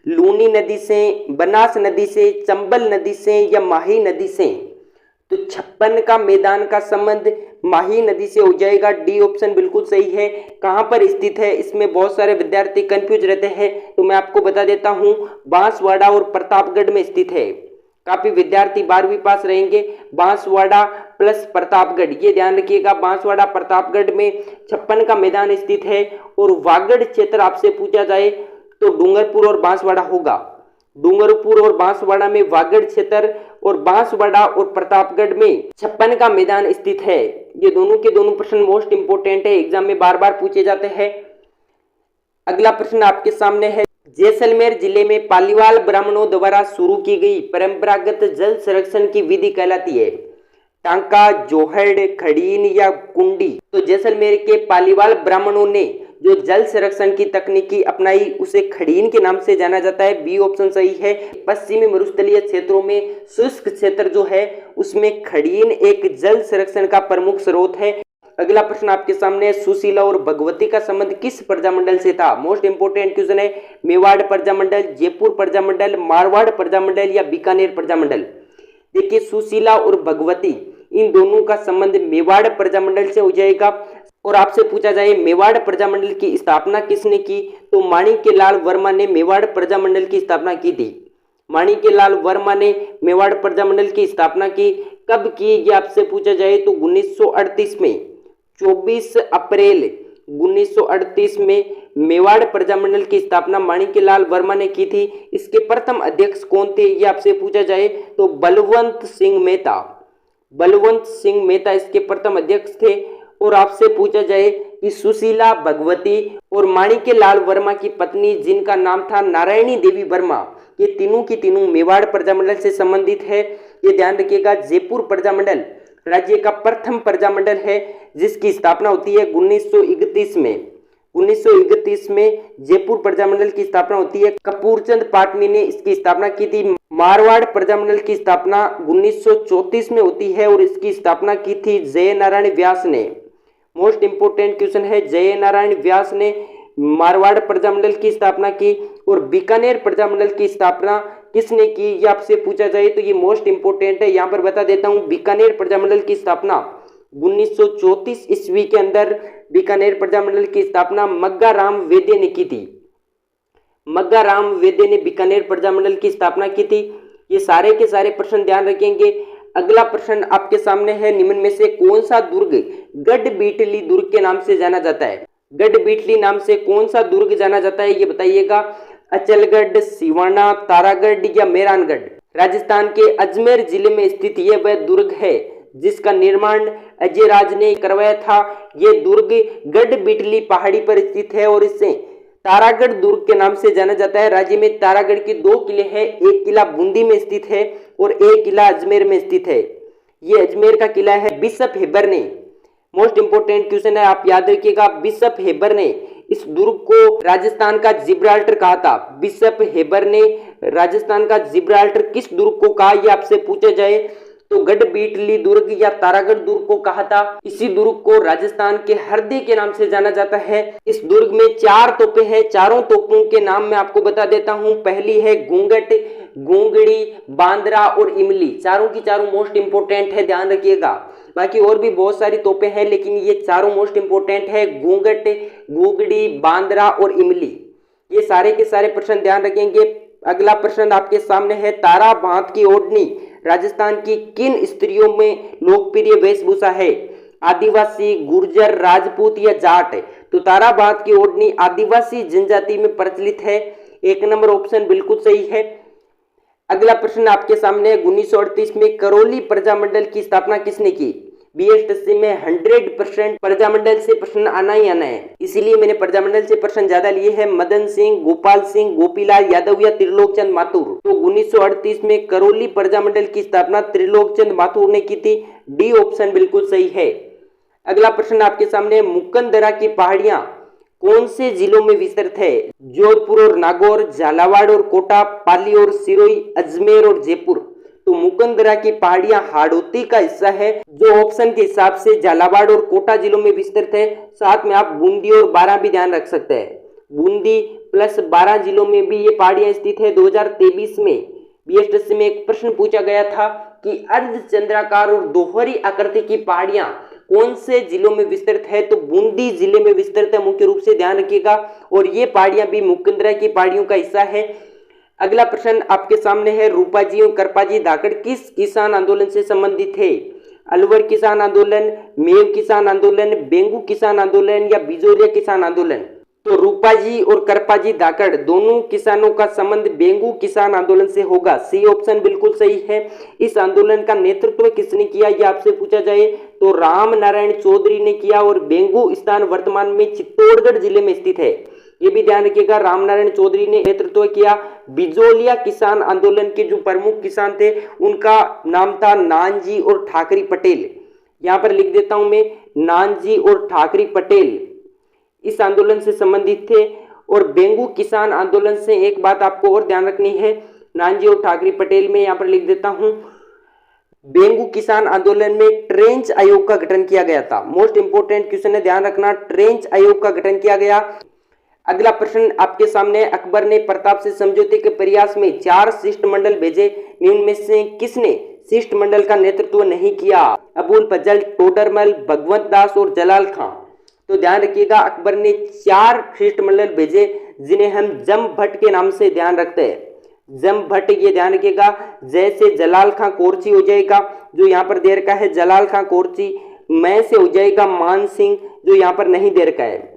लूनी नदी से, बनास नदी से, चंबल नदी से या माही नदी से। तो छप्पन का मैदान का संबंध माही नदी से हो जाएगा, डी ऑप्शन बिल्कुल सही है। कहां पर स्थित है इसमें बहुत सारे विद्यार्थी कंफ्यूज रहते हैं, तो मैं आपको बता देता हूं, बांसवाड़ा और प्रतापगढ़ में स्थित है। काफी विद्यार्थी 12वीं पास रहेंगे, बांसवाड़ा प्लस प्रतापगढ़, ये ध्यान रखिएगा, बांसवाड़ा प्रतापगढ़ में छप्पन का मैदान स्थित है। और वागड़ क्षेत्र आपसे पूछा जाए तो डूंगरपुर और बांसवाड़ा होगा, डूंगरपुर और बांसवाड़ा में वागड़ क्षेत्र और बांसवाड़ा और प्रतापगढ़ में छप्पन का मैदान स्थित है। ये दोनों के दोनों प्रश्न मोस्ट इंपोर्टेंट है, एग्जाम में बार बार पूछे जाते हैं। अगला प्रश्न आपके सामने है, जैसलमेर जिले में पालीवाल ब्राह्मणों द्वारा शुरू की गई परंपरागत जल संरक्षण की विधि कहलाती है। टांका, जोहड़, खड़ीन या कुंडी। तो जैसलमेर के पालीवाल ब्राह्मणों ने जो जल संरक्षण की तकनीकी अपनाई उसे खड़ीन के नाम से जाना जाता है, बी ऑप्शन सही है। पश्चिमी मरुस्थलीय क्षेत्रों में शुष्क क्षेत्र जो है उसमें खड़ीन एक जल संरक्षण का प्रमुख स्रोत है। अगला प्रश्न आपके सामने, सुशीला और भगवती का संबंध किस प्रजामंडल से था। मोस्ट इंपोर्टेंट क्वेश्चन है, मेवाड़ प्रजामंडल, जयपुर प्रजामंडल, मारवाड़ प्रजामंडल या बीकानेर प्रजामंडल। देखिए सुशीला और भगवती इन दोनों का संबंध मेवाड़ प्रजामंडल से हो जाएगा। और आपसे पूछा जाए मेवाड़ प्रजामंडल की स्थापना किसने की तो माणिक्यलाल वर्मा ने मेवाड़ प्रजामंडल की स्थापना की थी। माणिक्यलाल वर्मा ने मेवाड़ प्रजामंडल की स्थापना की, कब की ये आपसे पूछा जाए तो 1938 में, 24 अप्रैल 1938 में मेवाड़ प्रजामंडल की स्थापना माणिक्यलाल वर्मा ने की थी। इसके प्रथम अध्यक्ष कौन थे ये आपसे पूछा जाए तो बलवंत सिंह मेहता, बलवंत सिंह मेहता इसके प्रथम अध्यक्ष थे। और आपसे पूछा जाए कि सुशीला, भगवती और माणिक्यलाल वर्मा की पत्नी जिनका नाम था नारायणी देवी वर्मा, ये तीनों की तीनों मेवाड़ प्रजामंडल से संबंधित है, ये ध्यान रखिएगा। जयपुर प्रजामंडल राज्य का प्रथम प्रजामंडल है जिसकी स्थापना होती है 1931 में, 1931 में जयपुर प्रजामंडल की स्थापना होती है। कपूरचंद पाटनी ने इसकी स्थापना की थी। मारवाड़ प्रजामंडल की स्थापना 1934 में होती है और इसकी स्थापना की थी जय नारायण व्यास ने। मोस्ट इंपोर्टेंट क्वेश्चन है, जय नारायण व्यास ने मारवाड़ प्रजामंडल की स्थापना की। और बीकानेर प्रजामंडल की स्थापना किसने की ये आपसे पूछा जाए तो ये मोस्ट इंपोर्टेंट है, यहाँ पर बता देता हूँ। बीकानेर प्रजामंडल की स्थापना 1934 ईस्वी के अंदर बीकानेर प्रजामंडल की स्थापना मग्गा राम वेदे ने की थी। मग्गा राम वेदे ने बीकानेर प्रजामंडल की स्थापना की थी। ये सारे के सारे प्रश्न ध्यान रखेंगे। अगला प्रश्न आपके सामने है, निम्न में से कौन सा दुर्ग गढ़बीटली दुर्ग के नाम से जाना जाता है। गढ़बीटली नाम से कौन सा दुर्ग जाना जाता है ये बताइएगा। अचलगढ़, सिवाना, तारागढ़ या मेहरानगढ़। राजस्थान के अजमेर जिले में स्थित ये वह दुर्ग है जिसका निर्माण अजयराज ने करवाया था। ये दुर्ग गढ़ बिटली पहाड़ी पर स्थित है और इसे तारागढ़ दुर्ग के नाम से जाना जाता है। राज्य में तारागढ़ के 2 किले हैं, एक किला बूंदी में स्थित है और एक किला अजमेर में स्थित है। ये अजमेर का किला है। बिशप हेबर ने, मोस्ट इंपोर्टेंट क्वेश्चन है, आप याद रखिएगा, बिशप हेबर ने इस दुर्ग को राजस्थान का जिब्राल्टर कहा था। बिशप हेबर ने राजस्थान का जिब्राल्टर किस दुर्ग को कहा, यह आपसे पूछा जाए तो गढ़ बिटली दुर्ग या तारागढ़ दुर्ग को कहा था। इसी दुर्ग को राजस्थान के हरदे के नाम से जाना जाता है। इस दुर्ग में 4 तोपें हैं। चारों तोपों के नाम मैं आपको बता देता हूं। पहली है घूंघट, गोंगड़ी, बांद्रा और इमली। चारों की चारों मोस्ट इंपोर्टेंट है, ध्यान रखिएगा। बाकी और भी बहुत सारी तोपें हैं लेकिन ये चारों मोस्ट इंपोर्टेंट है, घूंघट, गोंगड़ी, बांद्रा और इमली। ये सारे के सारे प्रश्न ध्यान रखेंगे। अगला प्रश्न आपके सामने है, तारा बांध की ओढ़नी राजस्थान की किन स्त्रियों में लोकप्रिय वेशभूषा है? आदिवासी, गुर्जर, राजपूत या जाट? तो तारा बांध की ओढ़नी आदिवासी जनजाति में प्रचलित है। 1 नंबर ऑप्शन बिल्कुल सही है। अगला प्रश्न आपके सामने है, 1938 में करौली प्रजामंडल की स्थापना किसने की? बीएसटीसी में 100% प्रजामंडल से प्रश्न आना ही आना है, इसीलिए मैंने प्रजामंडल से प्रश्न ज्यादा लिए हैं। मदन सिंह, गोपाल सिंह, गोपीलाल यादव या त्रिलोकचंद माथुर? तो 1938 में करौली प्रजामंडल की स्थापना त्रिलोकचंद माथुर ने की थी। डी ऑप्शन बिल्कुल सही है। अगला प्रश्न आपके सामने, मुकंदरा की पहाड़ियां कौन से जिलों में विस्तृत है? जोधपुर और नागौर, झालावाड़ और कोटा, पाली और सिरोही, अजमेर और जयपुर? तो मुकंदरा की पहाड़ियां हाड़ौती का हिस्सा है, जो ऑप्शन के हिसाब से झालावाड़ और कोटा जिलों में विस्तृत है। साथ में आप बूंदी और बारां भी ध्यान रख सकते हैं। बूंदी प्लस 12 जिलों में भी ये पहाड़ियां स्थित है। 2023 में बीएसटीसी में एक प्रश्न पूछा गया था कि अर्धचंद्राकार और दोहरी आकृति की पहाड़ियां कौन से जिलों में विस्तृत है? तो बूंदी जिले में विस्तृत है, मुख्य रूप से ध्यान रखिएगा। और ये पहाड़ियां भी मुकंदरा की पहाड़ियों का हिस्सा है। अगला प्रश्न आपके सामने है, रूपाजी और करपाजी धाकड़ किस किसान आंदोलन से संबंधित है? अलवर किसान आंदोलन, मेव किसान आंदोलन, बेंगू किसान आंदोलन या बिजोरिया किसान आंदोलन? तो रूपाजी और करपाजी धाकड़ दोनों किसानों का संबंध बेंगू किसान आंदोलन से होगा। सी ऑप्शन बिल्कुल सही है। इस आंदोलन का नेतृत्व किसने किया, यह आपसे पूछा जाए तो राम नारायण चौधरी ने किया। और बेंगू स्थान वर्तमान में चित्तौड़गढ़ जिले में स्थित है, ये भी ध्यान रखिएगा। राम नारायण चौधरी ने नेतृत्व किया। बिजोलिया किसान आंदोलन के जो प्रमुख किसान थे उनका नाम था नानजी और ठाकरी पटेल। यहां पर लिख देता हूं मैं, नानजी और ठाकरी पटेल इस आंदोलन से संबंधित थे। और बेंगू किसान आंदोलन से एक बात आपको और ध्यान रखनी है, नानजी और ठाकरी पटेल में यहां पर लिख देता हूं, बेंगू किसान आंदोलन में ट्रेंच आयोग का गठन किया गया था। मोस्ट इंपोर्टेंट क्वेश्चन है, ध्यान रखना, ट्रेंच आयोग का गठन किया गया। अगला प्रश्न आपके सामने, अकबर ने प्रताप से समझौते के प्रयास में 4 शिष्टमंडल भेजे, निम्न में से किसने शिष्टमंडल का नेतृत्व नहीं किया? अबुल फजल, टोडरमल, भगवंत दास और जलाल खां? तो ध्यान रखिएगा, अकबर ने 4 शिष्टमंडल भेजे जिन्हें हम जम भट्ट के नाम से ध्यान रखते हैं। जम भट्ट, ये ध्यान रखिएगा। जैसे जलाल खां कोरची हो जाएगा, जो यहाँ पर दे रखा है जलाल खां कोरची। मैं से हो जाएगा मान सिंह, जो यहाँ पर नहीं दे रखा है,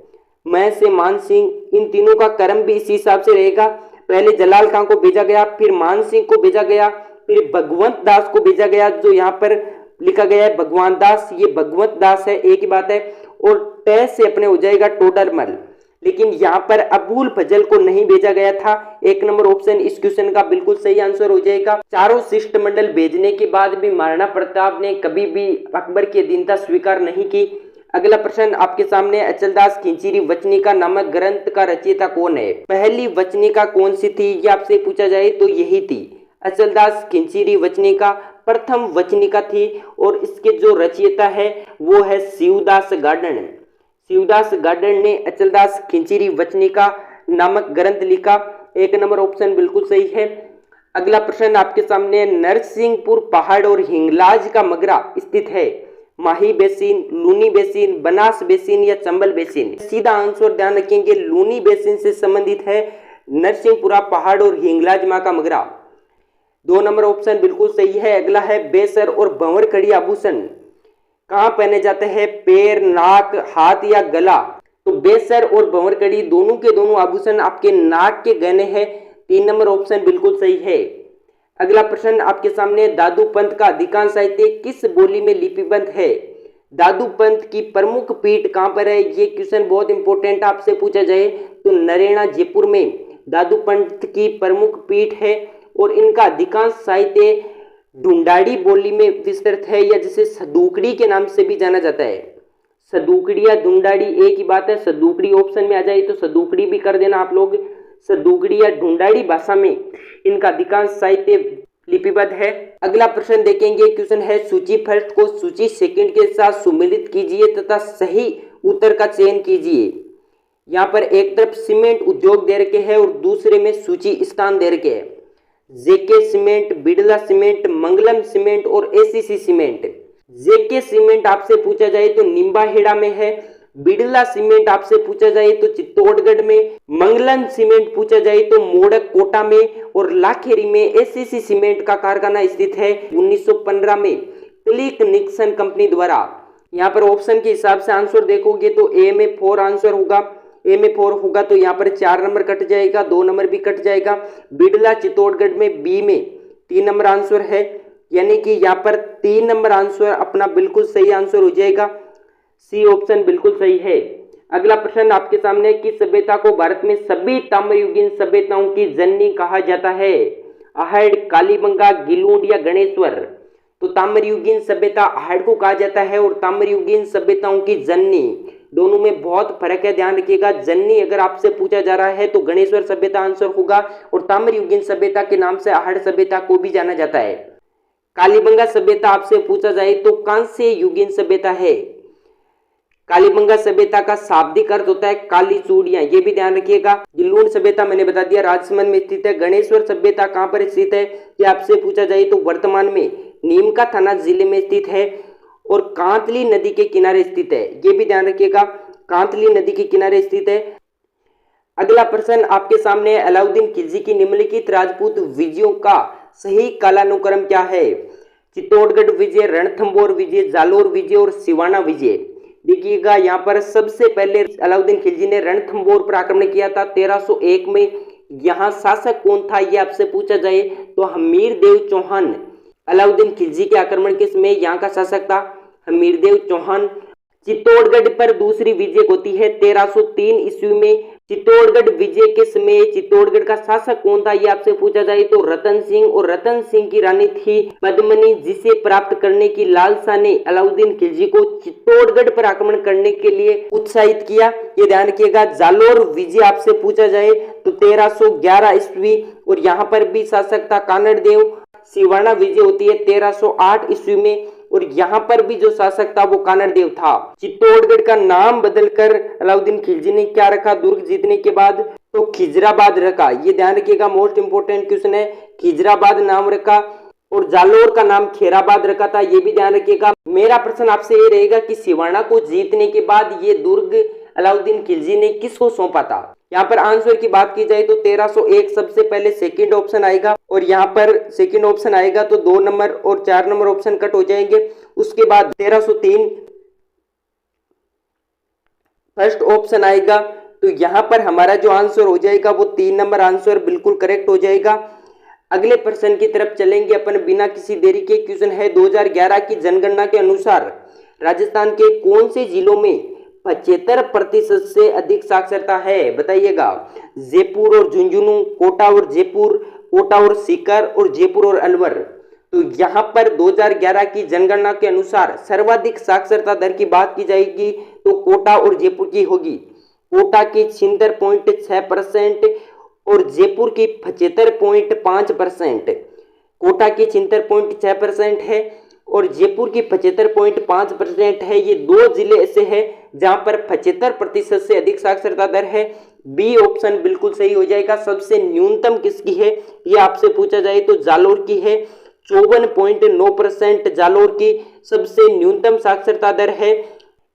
मैं से मान सिंह। इन तीनों का क्रम भी इसी हिसाब से रहेगा। पहले जलाल खां को भेजा गया, फिर मान सिंह को भेजा गया, फिर भगवंत दास को भेजा गया, जो यहाँ पर लिखा गया है भगवान दास, ये भगवंत दास है, एक ही बात है। और तय से अपने हो जाएगा टोडरमल, लेकिन यहाँ पर अबुल फजल को नहीं भेजा गया था। 1 नंबर ऑप्शन इस क्वेश्चन का बिल्कुल सही आंसर हो जाएगा। चारों शिष्टमंडल भेजने के बाद भी महाराणा प्रताप ने कभी भी अकबर की अधीनता स्वीकार नहीं की। अगला प्रश्न आपके सामने, अचलदास खिंचीरी वचनिका नामक ग्रंथ का रचयिता कौन है? पहली वचनिका कौन सी थी, ये आपसे पूछा जाए तो यही थी। अचलदास खिंचीरी वचनिका प्रथम वचनिका थी और इसके जो रचयिता है वो है शिवदास गार्डन। शिवदास गार्डन ने अचलदास खिंचीरी वचनिका नामक ग्रंथ लिखा। 1 नंबर ऑप्शन बिल्कुल सही है। अगला प्रश्न आपके सामने, नरसिंहपुर पहाड़ और हिंगलाज का मगरा स्थित है? Mahi basin, Luni basin, Banas basin या चंबल बेसिन? सीधा आंसर ध्यान रखेंगे, लूनी बेसिन से संबंधित है नरसिंहपुरा पहाड़ और हिंगलाज मां का मगरा। 2 नंबर ऑप्शन बिल्कुल सही है। अगला है, बेसर और भंवर खड़ी आभूषण कहाँ पहने जाते हैं? पैर, नाक, हाथ या गला? तो बेसर और भंवरकड़ी दोनों के दोनों आभूषण आपके नाक के गहने हैं। 3 नंबर ऑप्शन बिल्कुल सही है। अगला प्रश्न आपके सामने, दादू पंत का अधिकांश साहित्य किस बोली में लिपिबद्ध है? दादू पंत की प्रमुख पीठ कहां पर है? ये क्वेश्चन बहुत इंपॉर्टेंट आपसे पूछा जाए तो नरेला जयपुर में दादू पंत की प्रमुख पीठ है और इनका अधिकांश साहित्य ढूंढाड़ी बोली में विस्तृत है या जिसे सदूकड़ी के नाम से भी जाना जाता है। सदूकड़ी या ढूंढाड़ी एक ही बात है। सदूकड़ी ऑप्शन में आ जाए तो सदूकड़ी भी कर देना आप लोग। सदूकड़ी या ढूंढाड़ी भाषा में इनका अधिकांश साहित्य लिपिबद्ध है। अगला प्रश्न देखेंगे, क्वेश्चन है, सूची फर्स्ट को सूची सेकंड के साथ सुमेलित कीजिए तथा सही उत्तर का चयन कीजिए। यहाँ पर एक तरफ सीमेंट उद्योग दे रखे हैं और दूसरे में सूची स्थान दे रखे हैं। जेके सीमेंट, बिड़ला सीमेंट, मंगलम सीमेंट और एसीसी सीमेंट। जेके सीमेंट आपसे पूछा जाए तो निम्बाहेड़ा में है। बिड़ला सीमेंट आपसे पूछा जाए तो चित्तौड़गढ़ में। मंगलम सीमेंट पूछा जाए तो मोड़क कोटा में और लाखेरी में। एसीसी सीमेंट का कारखाना स्थित है 1915 में क्लिक निक्सन कंपनी द्वारा। यहाँ पर ऑप्शन के हिसाब से आंसर देखोगे तो ए में 4 आंसर होगा। ए में 4 होगा तो यहाँ पर 4 नंबर कट जाएगा, 2 नंबर भी कट जाएगा। बिड़ला चित्तौड़गढ़ में बी में 3 नंबर आंसर है, यानी कि यहाँ पर 3 नंबर आंसर अपना बिल्कुल सही आंसर हो जाएगा। सी ऑप्शन बिल्कुल सही है। अगला प्रश्न आपके सामने, किस सभ्यता को भारत में सभी ताम्रयुगीन सभ्यताओं की जननी कहा जाता है? आहड़, कालीबंगा, गिलूड या गणेश्वर? तो ताम्रयुगीन सभ्यता आहड़ को कहा जाता है और ताम्रयुगीन सभ्यताओं की जननी, दोनों में बहुत फर्क है, ध्यान रखिएगा। जननी अगर आपसे पूछा जा रहा है तो गणेश्वर सभ्यता आंसर होगा और ताम्रयुगीन सभ्यता के नाम से आहड़ सभ्यता को भी जाना जाता है। कालीबंगा सभ्यता आपसे पूछा जाए तो कांस्य युगीन सभ्यता है। कालीबंगा सभ्यता का शाब्दिक अर्थ होता है काली चूड़ियां, ये भी ध्यान रखिएगा। गिलूड सभ्यता मैंने बता दिया राजसमंद में स्थित है। गणेश्वर सभ्यता कहां पर स्थित है ये आपसे पूछा जाए तो वर्तमान में नीमका थाना जिले में स्थित है और कांतली नदी के किनारे स्थित है, ये भी ध्यान रखिएगा। कांतली नदी के किनारे स्थित है। अगला प्रश्न आपके सामने, अलाउद्दीन खिलजी की निम्नलिखित राजपूत विजयों का सही कालानुक्रम क्या है? चित्तौड़गढ़ विजय, रणथंभौर विजय, जालोर विजय और सिवाना विजय। देखिएगा यहाँ पर सबसे पहले अलाउद्दीन खिलजी ने रणथंभौर पर आक्रमण किया था 1301 में। यहाँ शासक कौन था ये आपसे पूछा जाए तो हमीरदेव चौहान अलाउद्दीन खिलजी के आक्रमण के समय यहाँ का शासक था, हमीरदेव चौहान। चित्तौड़गढ़ पर दूसरी विजय होती है 1303 ईस्वी में। चित्तौड़गढ़ विजय के समय चित्तौड़गढ़ का शासक कौन था ये आपसे पूछा जाए तो रतन सिंह, और रतन सिंह की रानी थी पद्मनी, जिसे प्राप्त करने की लालसा ने अलाउद्दीन खिलजी को चित्तौड़गढ़ पर आक्रमण करने के लिए उत्साहित किया, ये ध्यान रखिएगा। जालोर विजय आपसे पूछा जाए तो 1311 ईस्वी और यहाँ पर भी शासक था कानड़ देव। सिवाना विजय होती है 1308 ईस्वी में और यहाँ पर भी जो शासक था वो कानड़ देव था। चित्तौड़गढ़ का नाम बदलकर अलाउद्दीन खिलजी ने क्या रखा दुर्ग जीतने के बाद? तो खिजराबाद रखा, ये ध्यान रखिएगा। मोस्ट इंपोर्टेंट क्वेश्चन है, खिजराबाद नाम रखा और जालोर का नाम खेराबाद रखा था, ये भी ध्यान रखिएगा। मेरा प्रश्न आपसे ये रहेगा कि सिवाना को जीतने के बाद ये दुर्ग अलाउद्दीन खिलजी ने किसको सौंपा था? यहाँ पर आंसर की बात की जाए तो 1301 सबसे पहले सेकंड ऑप्शन आएगा और यहाँ पर सेकंड ऑप्शन आएगा तो 2 नंबर और 4 नंबर ऑप्शन कट हो जाएंगे। उसके बाद 1303 फर्स्ट ऑप्शन आएगा तो यहाँ पर हमारा जो आंसर हो जाएगा वो 3 नंबर आंसर बिल्कुल करेक्ट हो जाएगा। अगले प्रश्न की तरफ चलेंगे अपन बिना किसी देरी के। क्वेश्चन है, 2011 की जनगणना के अनुसार राजस्थान के कौन से जिलों में 75% से अधिक साक्षरता है? बताइएगा। जयपुर और झुंझुनू, कोटा और जयपुर, कोटा और सीकर और जयपुर और अलवर। तो यहाँ पर 2011 की जनगणना के अनुसार सर्वाधिक साक्षरता दर की बात की जाएगी तो कोटा और जयपुर की होगी। कोटा की 76.6% और जयपुर की 75.5%। कोटा की 76.6% है और जयपुर की 75.5% है। ये 2 जिले ऐसे हैं जहां पर 75% से अधिक साक्षरता दर है। बी ऑप्शन बिल्कुल सही हो जाएगा। सबसे न्यूनतम किसकी है ये आपसे पूछा जाए तो जालोर की है, 54.9% जालोर की सबसे न्यूनतम साक्षरता दर है,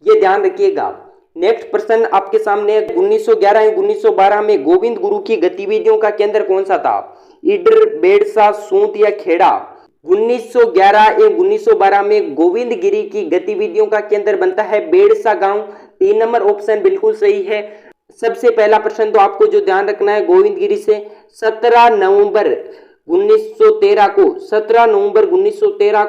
ये ध्यान रखिएगा। नेक्स्ट प्रश्न आपके सामने, 1911 या 1912 में गोविंद गुरु की गतिविधियों का केंद्र कौन सा था? ईडर, बेड़सा, सूत या खेड़ा? 1911 या 1912 में गोविंद गिरी की गतिविधियों का केंद्र बनता है बेड़सा गांव। 3 नंबर ऑप्शन बिल्कुल सही है। सबसे पहला प्रश्न तो आपको जो ध्यान रखना है, गोविंदगिरी से 17 नवंबर 1913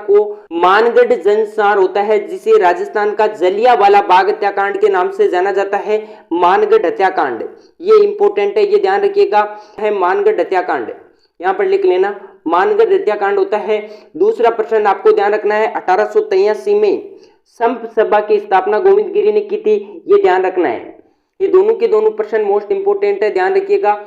को मानगढ़ जनसार होता है, जिसे राजस्थान का जलियांवाला बाग हत्याकांड के नाम से जाना जाता है। मानगढ़ हत्याकांड, ये इंपॉर्टेंट है, ये ध्यान रखिएगा, है मानगढ़ हत्याकांड, यहां पर लिख लेना, मानगढ़ हत्याकांड होता है। दूसरा प्रश्न आपको ध्यान रखना है, 1883 में संप सभा की स्थापना गोविंदगिरी ने की थी, ये ध्यान रखना है। ये दोनों के दोनों प्रश्न मोस्ट इंपोर्टेंट है, ध्यान रखिएगा।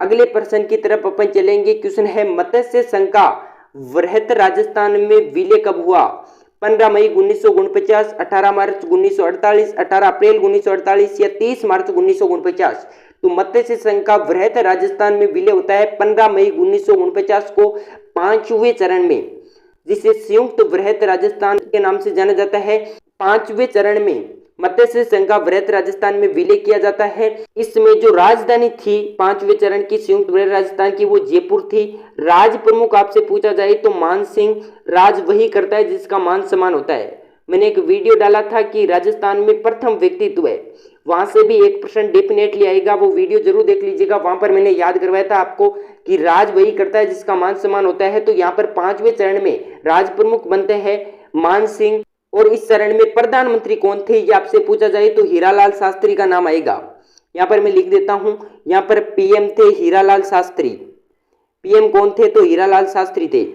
अगले प्रश्न की तरफ अपन चलेंगे। क्वेश्चन है, मत्स्य संघ का वृहत राजस्थान में विलय कब हुआ? 15 मई 1949, 18 मार्च 1948, 18 अप्रैल 1948 या 30 मार्च 1949। तो मत्स्य संघ का वृहत राजस्थान में विलय होता है 15 मई 1949 को 5वें चरण में, जिसे संयुक्त वृहत राजस्थान के नाम से जाना जाता है। 5वें चरण में मत्स्य संघ का वृहत राजस्थान में विलय किया जाता है। इसमें जो राजधानी थी 5वें चरण की संयुक्त वृहत राजस्थान की, वो जयपुर थी। राज प्रमुख आपसे पूछा जाए तो मान सिंह, राज वही करता है जिसका मान सम्मान होता है। मैंने एक वीडियो डाला था कि राजस्थान में प्रथम व्यक्तित्व है, वहां से भी एक प्रश्न डेफिनेटली आएगा, वो वीडियो जरूर देख लीजिएगा। वहां पर मैंने याद करवाया था आपको कि राज वही करता है जिसका मान सम्मान होता है। तो यहाँ पर 5वें चरण में राज प्रमुख बनते हैं मान सिंह। और इस चरण में प्रधानमंत्री कौन थे, ये आपसे पूछा जाए तो हीरालाल शास्त्री का नाम आएगा। यहाँ पर मैं लिख देता हूं, यहाँ पर पीएम थे हीरालाल शास्त्री। पीएम कौन थे? तो हीरालाल शास्त्री थे।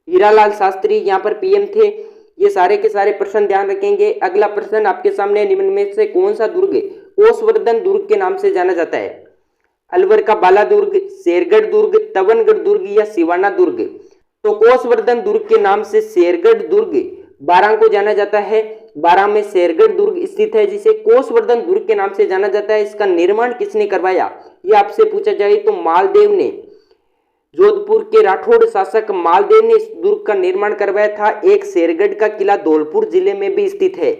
हीरालाल शास्त्री यहाँ पर पीएम थे। ये सारे के सारे प्रश्न ध्यान रखेंगे। अगला प्रश्न आपके सामने, निम्न में से कौन सा दुर्ग कोसवर्धन दुर्ग के नाम से जाना जाता है? अलवर का बाला दुर्ग, शेरगढ़ दुर्ग, तवनगढ़ दुर्ग या सिवाना दुर्ग? तो कोसवर्धन दुर्ग के नाम से शेरगढ़ दुर्ग बारां को जाना जाता है। बारां में शेरगढ़ दुर्ग स्थित है, जिसे कोसवर्धन दुर्ग के नाम से जाना जाता है। इसका निर्माण किसने करवाया, ये आपसे पूछा जाए तो मालदेव ने, जोधपुर के राठौड़ शासक मालदेव ने इस दुर्ग का निर्माण करवाया था। एक शेरगढ़ का किला धौलपुर जिले में भी स्थित है।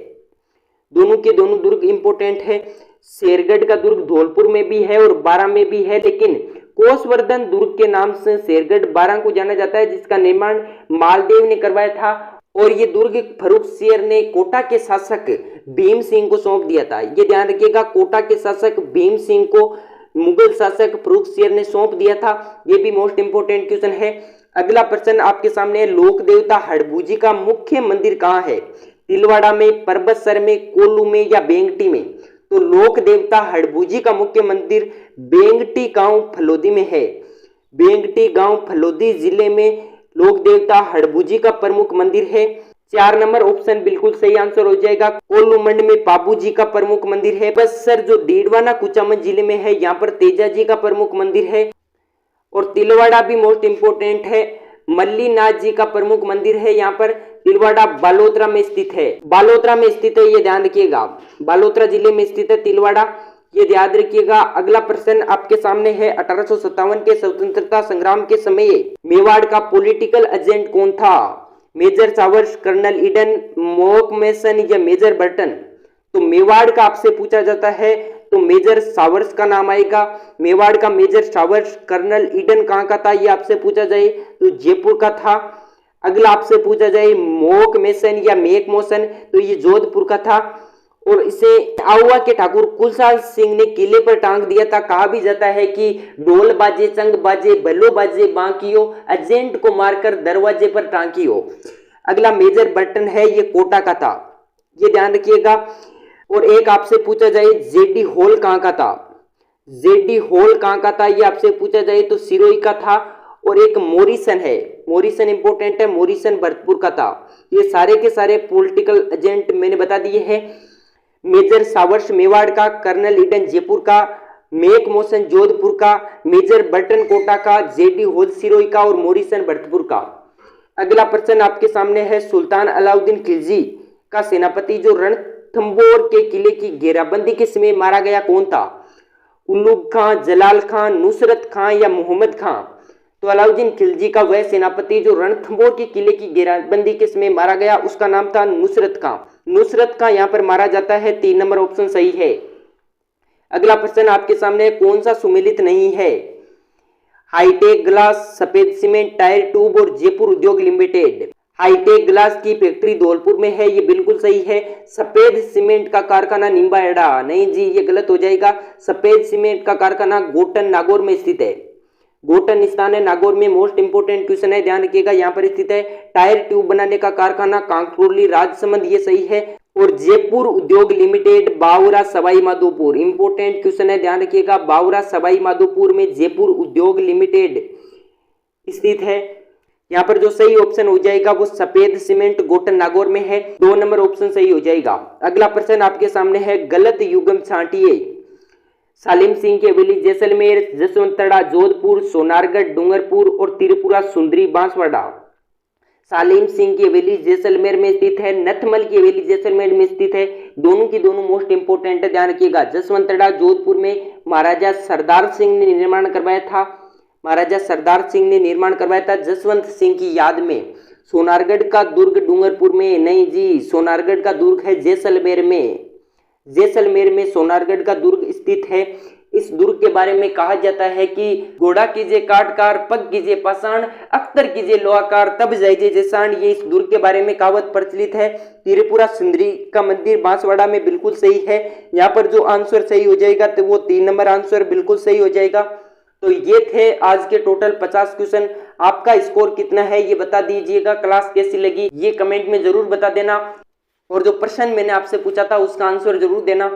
दोनों के दोनों दुर्ग इंपोर्टेंट है। शेरगढ़ का दुर्ग धौलपुर में भी है और बारां में भी है, लेकिन कोसवर्धन दुर्ग के नाम से शेरगढ़ बारां को जाना जाता है, जिसका निर्माण मालदेव ने करवाया था। और ये दुर्ग फर्रुखसिंह ने कोटा के शासक भीम सिंह को सौंप दिया था। ये ध्यान रखिएगा, कोटा के शासक भीम सिंह को मुगल शासक फर्रुखसिंह ने सौंप दिया था। ये भी मोस्ट इंपोर्टेंट क्वेश्चन है। अगला प्रश्न आपके सामने, लोक देवता हड़बूजी का मुख्य मंदिर कहाँ है? तिलवाड़ा में, परबतसर में, कोल्लू में या बेंगटी में? तो लोक देवता हड़बूजी का मुख्य मंदिर बेंगटी गांव फलोदी में है। बेंगटी गांव फलोदी जिले में लोक देवता हड़बूजी का प्रमुख मंदिर है। 4 नंबर ऑप्शन बिल्कुल सही आंसर हो जाएगा। कोल्लू मंड में बाबूजी का प्रमुख मंदिर है। बस्तर जो डीडवाना कुचामन जिले में है, यहाँ पर तेजाजी का प्रमुख मंदिर है। और तिलवाड़ा भी मोस्ट इंपोर्टेंट है, मल्लीनाथ जी का प्रमुख मंदिर है। यहाँ पर तिलवाड़ा बालोतरा में स्थित है। बालोतरा में स्थित है, ये ध्यान रखिएगा, बालोतरा जिले में स्थित है तिलवाड़ा, ये ध्यान रखिएगा। अगला प्रश्न आपके सामने है, 1857 के स्वतंत्रता संग्राम के समय मेवाड़ का पॉलिटिकल एजेंट कौन था? मेजर सावर्स, कर्नल ईडन, मॉकमेसन या मेजर बर्टन? तो मेवाड़ का आपसे पूछा जाता है तो मेजर सावर्स का नाम आएगा। मेवाड़ का मेजर सावर्स। कर्नल ईडन कहाँ का था, ये आपसे पूछा जाए तो जयपुर का था। अगला आपसे पूछा जाए मॉकमेसन या मेकमोसन, तो ये जोधपुर का था। और इसे आउवा के ठाकुर कुलसाल सिंह ने किले पर टांग दिया था। कहा भी जाता है कि ढोल बाजे, चंग बाजे, भलो बाजे बांकियो, एजेंट को मारकर दरवाजे पर टांकियो। अगला मेजर बर्टन है, ये कोटा का था, ये ध्यान रखिएगा। और एक आपसे पूछा जाए जेडी हॉल कहाँ का था? जेडी हॉल कहाँ का था, ये आपसे पूछा जाए तो सिरोही का था। और एक मोरिसन है, मोरिसन इंपोर्टेंट है, मोरिसन भरतपुर का था। ये सारे के सारे पॉलिटिकल एजेंट मैंने बता दिए हैं। मेजर सावर्स मेवाड़ का, कर्नल ईडन जयपुर का, मेकमोसन जोधपुर का, मेजर बर्टन कोटा का, जेडी हॉल सिरोही का और मोरिसन भरतपुर का। अगला प्रश्न आपके सामने है, सुल्तान अलाउद्दीन खिलजी का सेनापति जो रणथंबोर के किले की घेराबंदी के समय मारा गया कौन था? उल्लूग खां, जलाल खां, नुसरत खां या मोहम्मद खां? तो अलाउद्दीन खिलजी का वह सेनापति जो रणथंबोर के किले की घेराबंदी के समय मारा गया, उसका नाम था नुसरत खां। नुसरत खां यहाँ पर मारा जाता है। 3 नंबर ऑप्शन सही है। अगला प्रश्न आपके सामने, कौन सा सुमेलित नहीं है? हाईटेक ग्लास, सफेद सीमेंट, टायर ट्यूब और जयपुर उद्योग लिमिटेड। हाईटेक ग्लास की फैक्ट्री धौलपुर में है, ये बिल्कुल सही है। सफेद सीमेंट का कारखाना निम्बाहेड़ा, नहीं जी ये गलत हो जाएगा। सफेद सीमेंट का कारखाना गोटन नागौर में स्थित है। गोटन स्थान है नागौर में। मोस्ट इंपोर्टेंट क्वेश्चन है, ध्यान रखिएगा, यहाँ पर स्थित है। टायर ट्यूब बनाने का कारखाना कांकरोली राजसमंद, ये सही है। और जयपुर उद्योग लिमिटेड बावरा सवाई माधोपुर, इंपोर्टेंट क्वेश्चन है, ध्यान रखिएगा। बावरा सवाई माधोपुर में जयपुर उद्योग लिमिटेड स्थित है। यहाँ पर जो सही ऑप्शन हो जाएगा वो सफेद सीमेंट गोटन नागौर में है। 2 नंबर ऑप्शन सही हो जाएगा। अगला प्रश्न आपके सामने है, गलत युग्म छांटिए। सालिम सिंह की हवेली जैसलमेर, जसवंतड़ा जोधपुर, सोनारगढ़ डूंगरपुर और त्रिपुरा सुंदरी बांसवाड़ा। सालिम सिंह की हवेली जैसलमेर में स्थित है, नथमल की हवेली जैसलमेर में स्थित है। दोनों की दोनों मोस्ट इंपोर्टेंट है, ध्यान रखिएगा। जसवंतड़ा जोधपुर में महाराजा सरदार सिंह ने निर्माण करवाया था। महाराजा सरदार सिंह ने निर्माण करवाया था जसवंत सिंह की याद में। सोनारगढ़ का दुर्ग डूंगरपुर में, नहीं जी, सोनारगढ़ का दुर्ग है जैसलमेर में। जैसलमेर में सोनारगढ़ का दुर्ग स्थित है। इस दुर्ग के बारे में कहा जाता है कि घोड़ा कीजिए काटकार, पग कीजिए पाषाण, अख्तर कीजिए लोहाकार, तब जाइए जैसान। ये इस दुर्ग के बारे में कहावत प्रचलित है। त्रिपुरा सुंदरी का मंदिर बांसवाड़ा में, बिल्कुल सही है। यहाँ पर जो आंसर सही हो जाएगा तो वो 3 नंबर आंसर बिल्कुल सही हो जाएगा। तो ये थे आज के टोटल 50 क्वेश्चन। आपका स्कोर कितना है ये बता दीजिएगा। क्लास कैसी लगी ये कमेंट में जरूर बता देना, और जो प्रश्न मैंने आपसे पूछा था उसका आंसर जरूर देना।